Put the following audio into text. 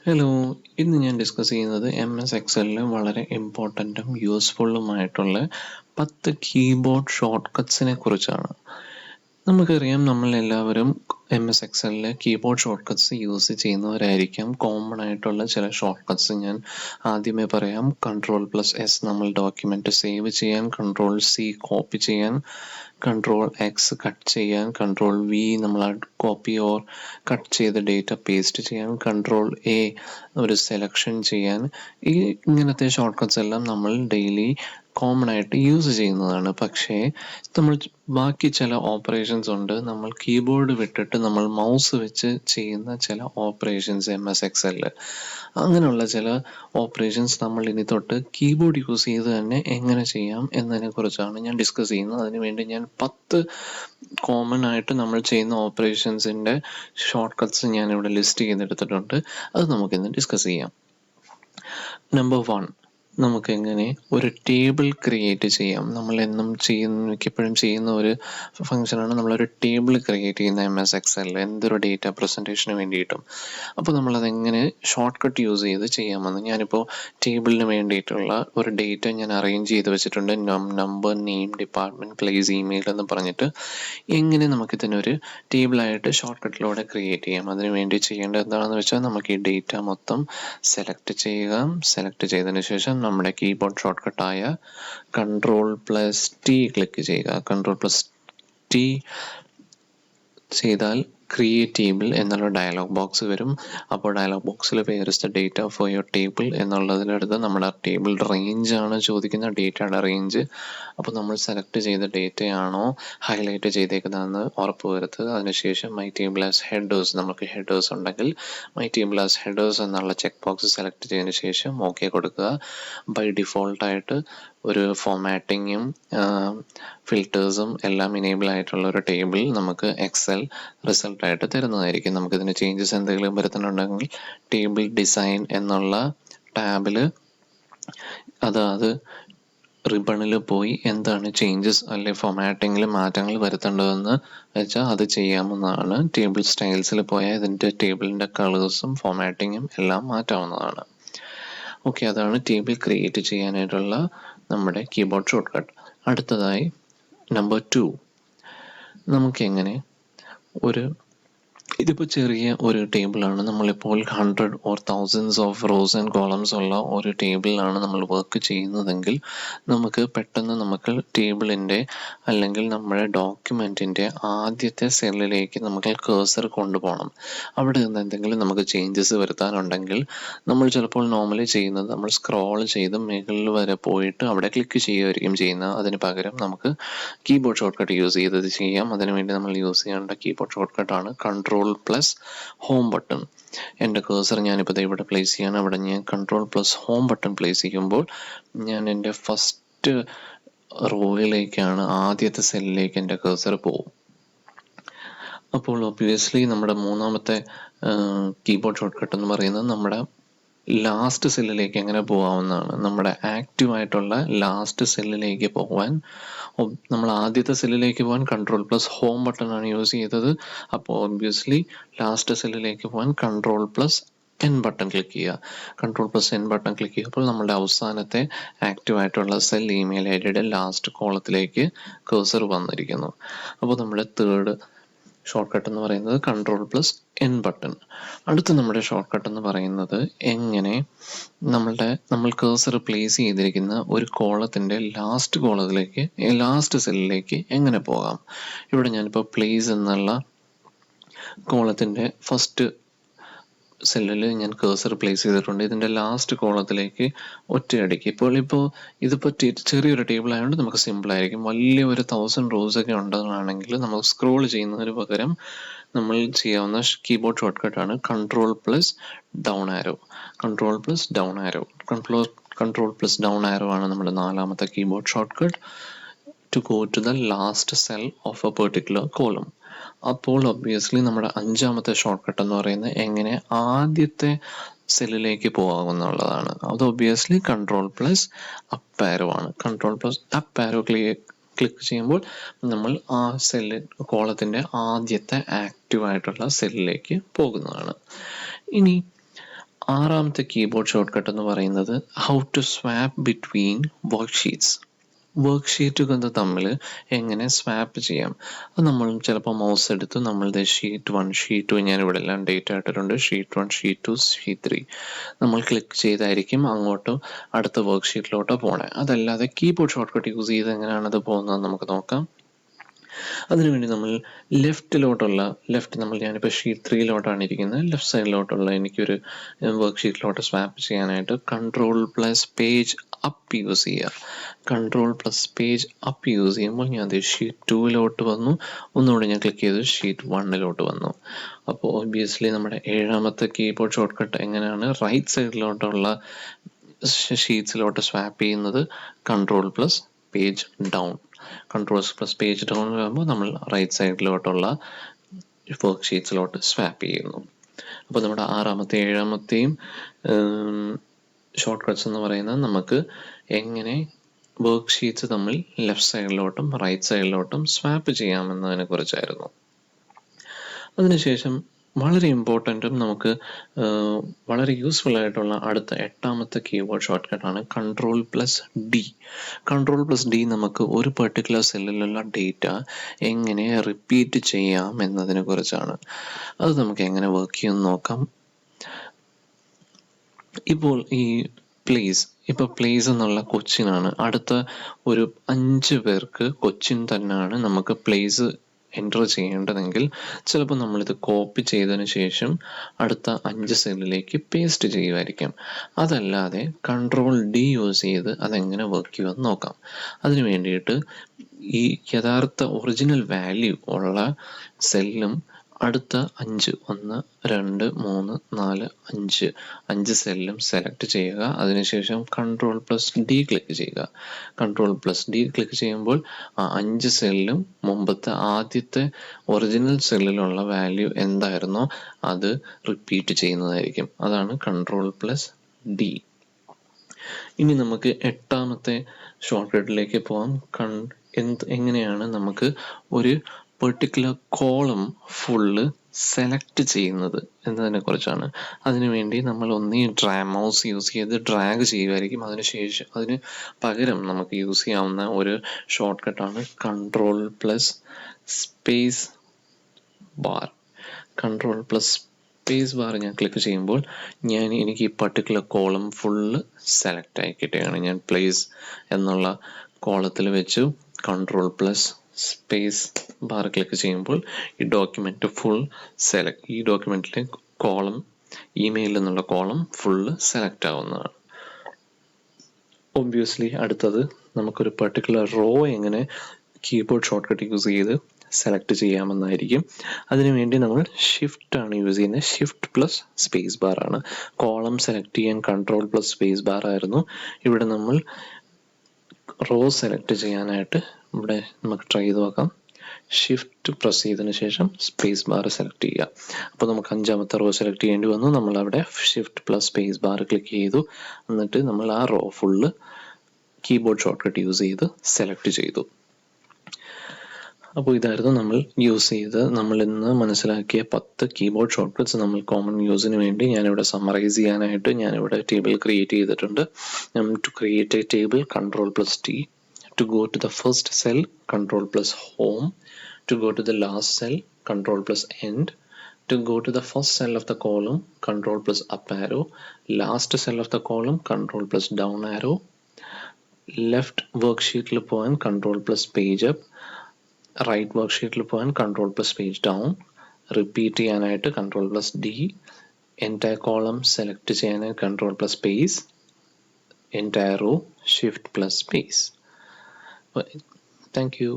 Hello, ഇന്ന് ഞാൻ discuss ചെയ്യുന്നത് MS എക്സലിൽ വളരെ ഇമ്പോർട്ടൻറ്റും യൂസ്ഫുള്ളുമായിട്ടുള്ള 10 കീബോർഡ് ഷോർട്ട് കട്ട്സിനെ കുറിച്ചാണ്. നമുക്കറിയാം നമ്മളെല്ലാവരും MS എക്സലിൽ കീബോർഡ് ഷോർട്ട് കട്ട്സ് യൂസ് ചെയ്യുന്നവരായിരിക്കാം. കോമൺ ആയിട്ടുള്ള ചില ഷോർട്ട് കട്ട്സ് ഞാൻ ആദ്യമേ പറയാം. Ctrl+S നമ്മൾ ഡോക്യുമെൻറ്റ് സേവ് ചെയ്യാൻ, Ctrl+C കോപ്പി ചെയ്യാൻ, Ctrl+X കട്ട് ചെയ്യാൻ, Ctrl+V നമ്മൾ ആ കോപ്പി ഓർ കട്ട് ചെയ്ത് ഡേറ്റ പേസ്റ്റ് ചെയ്യാൻ, Ctrl+A ഒരു സെലക്ഷൻ ചെയ്യാൻ. ഇങ്ങനത്തെ ഷോർട്ട് കട്ട്സ് എല്ലാം നമ്മൾ ഡെയിലി കോമൺ ആയിട്ട് യൂസ് ചെയ്യുന്നതാണ്. പക്ഷേ നമ്മൾ ബാക്കി ചില ഓപ്പറേഷൻസ് ഉണ്ട്. നമ്മൾ കീബോർഡ് വിട്ടിട്ട് നമ്മൾ മൗസ് വെച്ച് ചെയ്യുന്ന ചില ഓപ്പറേഷൻസ് MS എക്സലിൽ. അങ്ങനെയുള്ള ചില ഓപ്പറേഷൻസ് നമ്മൾ ഇനി തൊട്ട് കീബോർഡ് യൂസ് ചെയ്ത് തന്നെ എങ്ങനെ ചെയ്യാം എന്നതിനെ കുറിച്ചാണ് ഞാൻ ഡിസ്കസ് ചെയ്യുന്നത്. അതിനുവേണ്ടി ഞാൻ 10 കോമൺ ആയിട്ട് നമ്മൾ ചെയ്യുന്ന ഓപ്പറേഷൻസിൻ്റെ ഷോർട്ട് കട്ട്സ് ഞാനിവിടെ ലിസ്റ്റ് ചെയ്തെടുത്തിട്ടുണ്ട്. അത് നമുക്കിന്ന് ഡിസ്കസ് ചെയ്യാം. നമ്പർ 1, നമുക്കെങ്ങനെ ഒരു ടേബിൾ ക്രിയേറ്റ് ചെയ്യാം. നമ്മൾ മിക്കപ്പോഴും ചെയ്യുന്ന ഒരു ഫംഗ്ഷനാണ് നമ്മളൊരു ടേബിൾ ക്രിയേറ്റ് ചെയ്യുന്ന MS എക്സലിൽ എന്തൊരു ഡേറ്റ പ്രസൻറ്റേഷന് വേണ്ടിയിട്ടും. അപ്പോൾ നമ്മളതെങ്ങനെ ഷോർട്ട് കട്ട് യൂസ് ചെയ്ത് ചെയ്യാമെന്ന്. ഞാനിപ്പോൾ ടേബിളിന് വേണ്ടിയിട്ടുള്ള ഒരു ഡേറ്റ ഞാൻ അറേഞ്ച് ചെയ്ത് വെച്ചിട്ടുണ്ട്. Number, name, department, place, email എന്ന് പറഞ്ഞിട്ട് എങ്ങനെ നമുക്കിതിനൊരു ടേബിളായിട്ട് ഷോർട്ട് കട്ടിലൂടെ ക്രിയേറ്റ് ചെയ്യാം. അതിന് വേണ്ടി ചെയ്യേണ്ടത് എന്താണെന്ന് വെച്ചാൽ നമുക്ക് ഈ ഡേറ്റ മൊത്തം സെലക്ട് ചെയ്യുക. സെലക്ട് ചെയ്തതിന് ശേഷം നമ്മുടെ കീബോർഡ് ഷോർട്ട് കട്ടായ Ctrl+T ക്ലിക്ക് ചെയ്യുക. Ctrl+T ചെയ്താൽ ക്രിയേറ്റ് ടേബിൾ എന്നുള്ള ഡയലോഗ് ബോക്സ് വരും. അപ്പോൾ ഡയലോഗ് ബോക്സിൽ where is the data for your table എന്നുള്ളതിനടുത്ത് നമ്മുടെ ടേബിൾ റേഞ്ച് ആണ് ചോദിക്കുന്ന, ഡേറ്റയുടെ റേഞ്ച്. അപ്പോൾ നമ്മൾ സെലക്ട് ചെയ്ത ഡേറ്റയാണോ ഹൈലൈറ്റ് ചെയ്തേക്കുന്നതെന്ന് ഉറപ്പ് വരുത്തുക. അതിനുശേഷം മൈ ടേബിൾ ആസ് ഹെഡേഴ്സ്, നമുക്ക് ഹെഡേഴ്സ് ഉണ്ടെങ്കിൽ മൈ ടേബിൾ ആസ് ഹെഡേഴ്സ് എന്നുള്ള ചെക്ക് ബോക്സ് സെലക്ട് ചെയ്തതിന് ശേഷം ഓക്കെ കൊടുക്കുക. ബൈ ഡിഫോൾട്ടായിട്ട് ഒരു ഫോമാറ്റിങ്ങും ഫിൽറ്റേഴ്സും എല്ലാം ഇനേബിൾ ആയിട്ടുള്ള ഒരു ടേബിൾ നമുക്ക് എക്സൽ റിസൾട്ടായിട്ട് തരുന്നതായിരിക്കും. നമുക്കിതിന് ചേഞ്ചസ് എന്തെങ്കിലും വരുത്തുന്നുണ്ടെങ്കിൽ ടേബിൾ ഡിസൈൻ എന്നുള്ള ടാബിൽ അതായത് റിബണിൽ പോയി എന്താണ് ചേഞ്ചസ് അല്ലെ ഫോമാറ്റിങ്ങിൽ മാറ്റങ്ങൾ വരുത്തേണ്ടതെന്ന് വെച്ചാൽ അത് ചെയ്യാവുന്നതാണ്. ടേബിൾ സ്റ്റൈൽസിൽ പോയാൽ ഇതിൻ്റെ ടേബിളിൻ്റെ കളേഴ്സും ഫോമാറ്റിങ്ങും എല്ലാം മാറ്റാവുന്നതാണ്. ഓക്കെ, അതാണ് ടേബിൾ ക്രിയേറ്റ് ചെയ്യാനായിട്ടുള്ള നമ്മുടെ കീബോർഡ് ഷോർട്ട് കട്ട്. അടുത്തതായി നമ്പർ 2, നമുക്കെങ്ങനെ ഇതിപ്പോൾ ചെറിയ ഒരു ടേബിളാണ്. നമ്മളിപ്പോൾ 100 or thousands of rows and columns ഉള്ള ഒരു ടേബിളിലാണ് നമ്മൾ വർക്ക് ചെയ്യുന്നതെങ്കിൽ നമുക്ക് പെട്ടെന്ന് ടേബിളിൻ്റെ അല്ലെങ്കിൽ നമ്മുടെ ഡോക്യുമെൻറ്റിൻ്റെ ആദ്യത്തെ സെല്ലിലേക്ക് നമുക്ക് കേഴ്സർ കൊണ്ടുപോകണം. അവിടെ നിന്ന് എന്തെങ്കിലും നമുക്ക് ചേഞ്ചസ് വരുത്താനുണ്ടെങ്കിൽ നമ്മൾ ചിലപ്പോൾ നോർമലി ചെയ്യുന്നത് നമ്മൾ സ്ക്രോൾ ചെയ്ത് മുകളിൽ വരെ പോയിട്ട് അവിടെ ക്ലിക്ക് ചെയ്യുകയായിരിക്കും ചെയ്യുന്നത്. അതിന് പകരം നമുക്ക് കീബോർഡ് ഷോർട്ട് കട്ട് യൂസ് ചെയ്തത് ചെയ്യാം. അതിനുവേണ്ടി നമ്മൾ യൂസ് ചെയ്യേണ്ട കീബോർഡ് ഷോർട്ട് കട്ടാണ് Ctrl+Home ബട്ടൺ. എൻ്റെ കേഴ്സർ ഞാനിപ്പോൾ ഇവിടെ പ്ലേസ് ചെയ്യാണ്. അവിടെ ഞാൻ Ctrl+Home ബട്ടൺ പ്ലേസ് ചെയ്യുമ്പോൾ ഞാൻ എൻ്റെ ഫസ്റ്റ് റോയിലേക്കാണ്, ആദ്യത്തെ സെല്ലിലേക്ക് എൻ്റെ കേഴ്സർ പോകും. അപ്പോൾ ഒബ്വിയസ്ലി നമ്മുടെ മൂന്നാമത്തെ കീബോർഡ് ഷോർട്ട് കട്ട് എന്ന് പറയുന്നത് നമ്മുടെ ലാസ്റ്റ് സെല്ലിലേക്ക് എങ്ങനെ പോകാവുന്നതാണ്. നമ്മുടെ ആക്റ്റീവായിട്ടുള്ള ലാസ്റ്റ് സെല്ലിലേക്ക് പോകാൻ നമ്മൾ ആദ്യത്തെ സെല്ലിലേക്ക് പോകാൻ Ctrl+Home ബട്ടണാണ് യൂസ് ചെയ്തത്. അപ്പോൾ ഒബ്വിയസ്ലി ലാസ്റ്റ് സെല്ലിലേക്ക് പോകാൻ Ctrl+N ബട്ടൺ ക്ലിക്ക് ചെയ്യുക. Ctrl+N ബട്ടൺ ക്ലിക്ക് ചെയ്യുമ്പോൾ നമ്മുടെ അവസാനത്തെ ആക്റ്റീവായിട്ടുള്ള സെൽ ഇമെയിൽ ഐ ഡിയുടെ ലാസ്റ്റ് കോളത്തിലേക്ക് കേഴ്സർ വന്നിരിക്കുന്നു. അപ്പോൾ നമ്മുടെ തേർഡ് ഷോർട്ട് കട്ട് എന്ന് പറയുന്നത് Ctrl+N ബട്ടൺ. അടുത്ത നമ്മുടെ ഷോർട്ട് കട്ട് എന്ന് പറയുന്നത് എങ്ങനെ നമ്മൾ കേഴ്സർ പ്ലേസ് ചെയ്തിരിക്കുന്ന ഒരു കോളത്തിൻ്റെ ലാസ്റ്റ് സെല്ലിലേക്ക് എങ്ങനെ പോകാം. ഇവിടെ ഞാനിപ്പോൾ പ്ലേസ് എന്നുള്ള കോളത്തിൻ്റെ ഫസ്റ്റ് സെല്ലിൽ ഞാൻ കേഴ്സർ പ്ലേസ് ചെയ്തിട്ടുണ്ട്. ഇതിൻ്റെ ലാസ്റ്റ് കോളത്തിലേക്ക് ഒറ്റയടിക്ക് ഇതിപ്പോൾ ചെറിയൊരു ടേബിൾ ആയതുകൊണ്ട് നമുക്ക് സിമ്പിളായിരിക്കും. വലിയ ഒരു 1000 റോസ് ഒക്കെ ഉണ്ടെന്നാണെങ്കിൽ നമുക്ക് സ്ക്രോൾ ചെയ്യുന്നതിന് പകരം നമ്മൾ ചെയ്യാവുന്ന കീബോർഡ് ഷോർട്ട് കട്ടാണ് Ctrl+Down ആരോ. Ctrl+Down ആരോ ആണ് നമ്മുടെ നാലാമത്തെ keyboard shortcut to go to the last cell of a particular column. അപ്പോൾ ഒബ്വിയസ്ലി നമ്മുടെ അഞ്ചാമത്തെ ഷോർട്ട് കട്ട് എന്ന് പറയുന്നത് എങ്ങനെ ആദ്യത്തെ സെല്ലിലേക്ക് പോകാമെന്നുള്ളതാണ്. അത് ഒബ്വിയസ്ലി Ctrl+Up ആരോ ആണ്. Ctrl+Up ആരോ ക്ലിക്ക് ചെയ്യുമ്പോൾ നമ്മൾ ആ കോളത്തിൻ്റെ ആദ്യത്തെ ആക്റ്റീവായിട്ടുള്ള സെല്ലിലേക്ക് പോകുന്നതാണ്. ഇനി ആറാമത്തെ കീബോർഡ് ഷോർട്ട് കട്ട് എന്ന് പറയുന്നത് how to swap between worksheets. വർക്ക് ഷീറ്റുകൾ തമ്മിൽ എങ്ങനെ സ്വാപ്പ് ചെയ്യാം. അത് നമ്മൾ ചിലപ്പോൾ മൗസ് എടുത്ത് നമ്മളുടെ ഷീറ്റ് 1 ഷീറ്റ് 2 ഞാനിവിടെ എല്ലാം ഡേറ്റ് ആയിട്ടിട്ടുണ്ട്. ഷീറ്റ് 1 ഷീറ്റ് 2 ഷീറ്റ് 3 നമ്മൾ ക്ലിക്ക് ചെയ്തായിരിക്കും അങ്ങോട്ടോ അടുത്ത വർക്ക് ഷീറ്റിലോട്ടോ പോകണേ. അതല്ലാതെ കീബോർഡ് ഷോർട്ട് കട്ട് യൂസ് ചെയ്ത് എങ്ങനെയാണത് പോകുന്നത് നമുക്ക് നോക്കാം. അതിനുവേണ്ടി നമ്മൾ ഞാനിപ്പോൾ ഷീറ്റ് 3 ഇരിക്കുന്നത്. ലെഫ്റ്റ് സൈഡിലോട്ടുള്ള എനിക്കൊരു വർക്ക് ഷീറ്റിലോട്ട് സ്വാപ്പ് ചെയ്യാനായിട്ട് Ctrl+Page അപ്പ് യൂസ് ചെയ്യുക. Ctrl+Page അപ്പ് യൂസ് ചെയ്യുമ്പോൾ ഞാൻ ഷീറ്റ് 2 വന്നു. ഒന്നുകൂടി ഞാൻ ക്ലിക്ക് ചെയ്ത് ഷീറ്റ് 1 വന്നു. അപ്പോൾ ഒബ്വിയസ്ലി നമ്മുടെ ഏഴാമത്തെ കീബോർഡ് ഷോർട്ട് കട്ട് എങ്ങനെയാണ് റൈറ്റ് സൈഡിലോട്ടുള്ള ഷീറ്റ്സിലോട്ട് സ്വാപ്പ് ചെയ്യുന്നത് Ctrl+Page ഡൗൺ. Ctrl+Page ഡൗൺ വരുമ്പോൾ നമ്മൾ റൈറ്റ് സൈഡിലോട്ടുള്ള വർക്ക് ഷീറ്റ്സിലോട്ട് സ്വാപ്പ് ചെയ്യുന്നു. അപ്പോൾ നമ്മുടെ ആറാമത്തെയും ഏഴാമത്തെയും ഷോർട്ട് കട്ട്സ് എന്ന് പറയുന്നത് നമുക്ക് എങ്ങനെ വർക്ക് ഷീറ്റ്സ് തമ്മിൽ ലെഫ്റ്റ് സൈഡിലോട്ടും റൈറ്റ് സൈഡിലോട്ടും സ്വാപ്പ് ചെയ്യാമെന്നതിനെ കുറിച്ചായിരുന്നു. അതിനുശേഷം വളരെ ഇമ്പോർട്ടൻറ്റും നമുക്ക് വളരെ യൂസ്ഫുൾ ആയിട്ടുള്ള അടുത്ത എട്ടാമത്തെ കീബോർഡ് ഷോർട്ട് കട്ടാണ് Ctrl+D. Ctrl+D നമുക്ക് ഒരു പെർട്ടിക്കുലർ സെല്ലിലുള്ള ഡേറ്റ എങ്ങനെ റിപ്പീറ്റ് ചെയ്യാം എന്നതിനെ കുറിച്ചാണ്. അത് നമുക്ക് എങ്ങനെ വർക്ക് ചെയ്യുമെന്ന് നോക്കാം. ഇപ്പോൾ ഈ പ്ലേസ് എന്നുള്ള കൊച്ചിനാണ് അടുത്ത ഒരു 5 പേർക്ക് കൊച്ചിൻ തന്നെയാണ് നമുക്ക് പ്ലേസ് എൻ്റർ ചെയ്യേണ്ടതെങ്കിൽ ചിലപ്പോൾ നമ്മളിത് കോപ്പി ചെയ്തതിന് ശേഷം അടുത്ത 5 സെല്ലിലേക്ക് പേസ്റ്റ് ചെയ്യുമായിരിക്കും. അതല്ലാതെ Ctrl+D യൂസ് ചെയ്ത് അതെങ്ങനെ വർക്ക് ചെയ്യുമെന്ന് നോക്കാം. അതിന് വേണ്ടിയിട്ട് ഈ യഥാർത്ഥ ഒറിജിനൽ വാല്യൂ ഉള്ള സെല്ലും അടുത്ത 5 1 2 3 4 5 സെല്ലും സെലക്ട് ചെയ്യുക. അതിനുശേഷം Ctrl+D ക്ലിക്ക് ചെയ്യുക. Ctrl+D ക്ലിക്ക് ചെയ്യുമ്പോൾ ആ 5 സെല്ലും മുമ്പത്തെ ആദ്യത്തെ ഒറിജിനൽ സെല്ലിലുള്ള വാല്യൂ എന്തായിരുന്നോ അത് റിപ്പീറ്റ് ചെയ്യുന്നതായിരിക്കും. അതാണ് Ctrl+D. ഇനി നമുക്ക് എട്ടാമത്തെ ഷോർട്ട് കട്ടിലേക്ക് പോകാം. എങ്ങനെയാണ് നമുക്ക് ഒരു പെർട്ടിക്കുലർ കോളം ഫുള്ള് സെലക്ട് ചെയ്യുന്നത് എന്നതിനെ കുറിച്ചാണ്. അതിനുവേണ്ടി നമ്മൾ മൗസ് യൂസ് ചെയ്ത് ഡ്രാഗ് ചെയ്യുമായിരിക്കും. അതിന് പകരം നമുക്ക് യൂസ് ചെയ്യാവുന്ന ഒരു ഷോർട്ട് കട്ടാണ് Ctrl+Space ബാർ. Ctrl+Space ബാർ ഞാൻ ക്ലിക്ക് ചെയ്യുമ്പോൾ എനിക്ക് ഈ പർട്ടിക്കുലർ കോളം ഫുള്ള് സെലക്ട് ആയി കിട്ടുകയാണ്. ഞാൻ പ്ലേസ് എന്നുള്ള കോളത്തിൽ വെച്ച് Ctrl+Space ബാർ ക്ലിക്ക് ചെയ്യുമ്പോൾ ഈ ഡോക്യുമെന്റ് ഫുൾ ഈ ഡോക്യുമെന്റിലെ കോളം ഇമെയിൽ എന്നുള്ള കോളം ഫുള്ള് സെലക്ട് ആവുന്നതാണ്. ഒബ്വിയസ്ലി അടുത്തത് നമുക്കൊരു പെർട്ടിക്കുലർ റോ എങ്ങനെ കീബോർഡ് ഷോർട്ട് കട്ട് യൂസ് ചെയ്ത് സെലക്ട് ചെയ്യാമെന്നായിരിക്കും. അതിനുവേണ്ടി നമ്മൾ ഷിഫ്റ്റ് ആണ് യൂസ് ചെയ്യുന്നത്. Shift+Space ബാർ ആണ്. കോളം സെലക്ട് ചെയ്യാൻ Ctrl+Space ബാർ ആയിരുന്നു. ഇവിടെ നമ്മൾ റോ സെലക്ട് ചെയ്യാനായിട്ട് ഇവിടെ നമുക്ക് ട്രൈ ചെയ്ത് നോക്കാം. ഷിഫ്റ്റ് പ്രസ് ചെയ്തതിന് ശേഷം സ്പേസ് ബാർ സെലക്ട് ചെയ്യുക. അപ്പോൾ നമുക്ക് 5ാമത്തെ റോ സെലക്ട് ചെയ്യേണ്ടി വന്നു. നമ്മൾ അവിടെ Shift+Space ബാർ ക്ലിക്ക് ചെയ്തു. എന്നിട്ട് നമ്മൾ ആ row full keyboard shortcut use ചെയ്ത് സെലക്ട് ചെയ്തു. അപ്പോൾ ഇതായിരുന്നു നമ്മൾ ഇന്ന് മനസ്സിലാക്കിയ 10 കീബോർഡ് ഷോർട്ട് കട്ട്സ്. നമ്മൾ കോമൺ യൂസിന് വേണ്ടി ഞാനിവിടെ സമ്മറൈസ് ചെയ്യാനായിട്ട് ഞാനിവിടെ ടേബിൾ ക്രിയേറ്റ് ചെയ്തിട്ടുണ്ട്. To create a table Ctrl+T. To go to the first cell Ctrl+Home. To go to the last cell Ctrl+End. To go to the first cell of the column Ctrl+Up arrow. Last cell of the column Ctrl+Down arrow. Left worksheet പോകാൻ Ctrl+Page up. Right work ഷീറ്റിൽ പോകാൻ Ctrl+Page down. Repeat ചെയ്യാനായിട്ട് Ctrl+D. Entire column select ചെയ്യാനായിട്ട് Ctrl+Space. Entire row Shift+Space. Thank you.